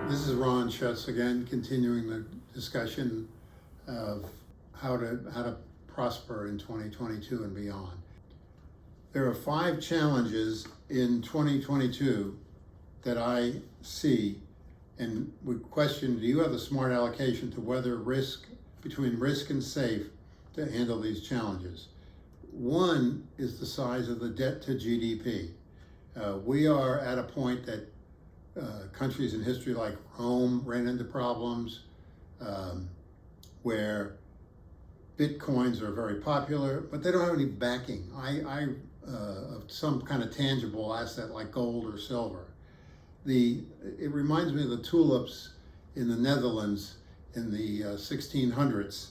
This is Ron Schutz again, continuing the discussion of how to prosper in 2022 and beyond. There are 5 challenges in 2022 that I see, and we question, do you have the smart allocation to weather between risk and safe to handle these challenges? One is the size of the debt to GDP. We are at a point that countries in history like Rome ran into problems where bitcoins are very popular, but they don't have any backing of some kind of tangible asset like gold or silver. It reminds me of the tulips in the Netherlands in the 1600s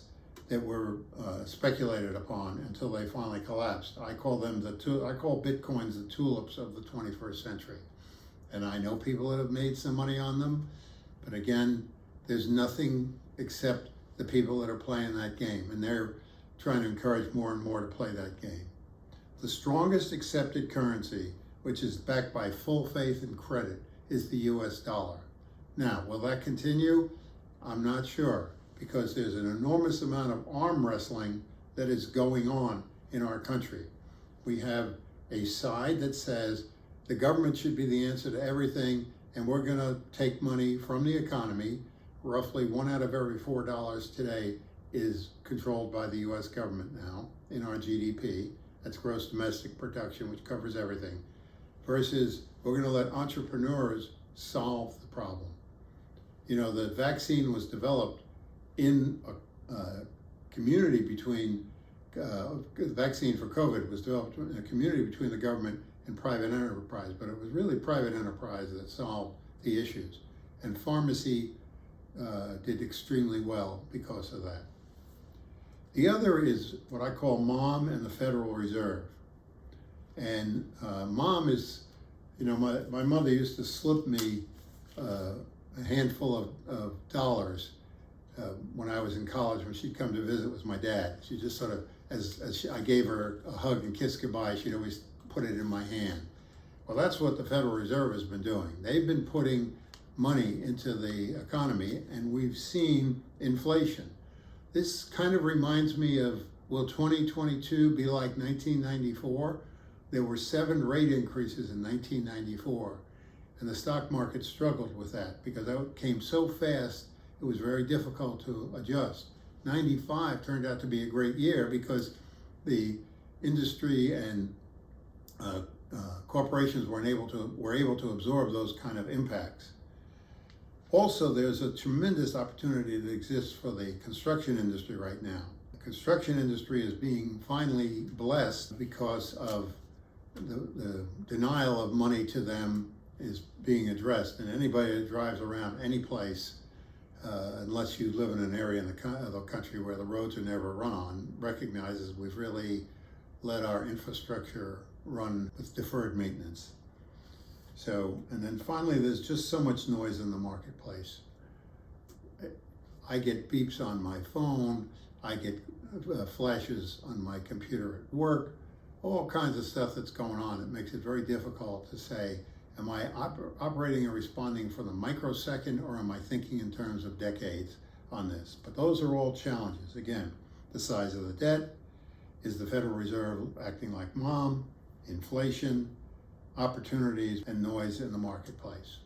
that were speculated upon until they finally collapsed. I call bitcoins the tulips of the 21st century. And I know people that have made some money on them, but again, there's nothing except the people that are playing that game, and they're trying to encourage more and more to play that game. The strongest accepted currency, which is backed by full faith and credit, is the US dollar. Now, will that continue? I'm not sure, because there's an enormous amount of arm wrestling that is going on in our country. We have a side that says the government should be the answer to everything, and we're going to take money from the economy. Roughly 1 out of every $4 today is controlled by the US government now in our GDP. That's gross domestic production, which covers everything. Versus we're going to let entrepreneurs solve the problem. You know, the vaccine was developed in a community between, the vaccine for COVID was developed in a community between the government and private enterprise, but it was really private enterprise that solved the issues. And pharmacy did extremely well because of that. The other is what I call Mom and the Federal Reserve. And Mom is, you know, my mother used to slip me a handful of dollars when I was in college when she'd come to visit with my dad. She just sort of, I gave her a hug and kiss goodbye, she'd always put it in my hand. Well, that's what the Federal Reserve has been doing. They've been putting money into the economy, and we've seen inflation. This kind of reminds me of, will 2022 be like 1994? There were 7 rate increases in 1994, and the stock market struggled with that because that came so fast, it was very difficult to adjust. 95 turned out to be a great year because the industry and corporations were able to absorb those kind of impacts. Also, there's a tremendous opportunity that exists for the construction industry right now. The construction industry is being finally blessed because of the denial of money to them is being addressed. And anybody that drives around any place, unless you live in an area in the country where the roads are never run on, recognizes we've really let our infrastructure run with deferred maintenance. So, and then finally, there's just so much noise in the marketplace. I get beeps on my phone, I get flashes on my computer at work, all kinds of stuff that's going on. It makes it very difficult to say, am I operating and responding for the microsecond, or am I thinking in terms of decades on this? But those are all challenges. Again, the size of the debt, is the Federal Reserve acting like Mom, inflation, opportunities, and noise in the marketplace.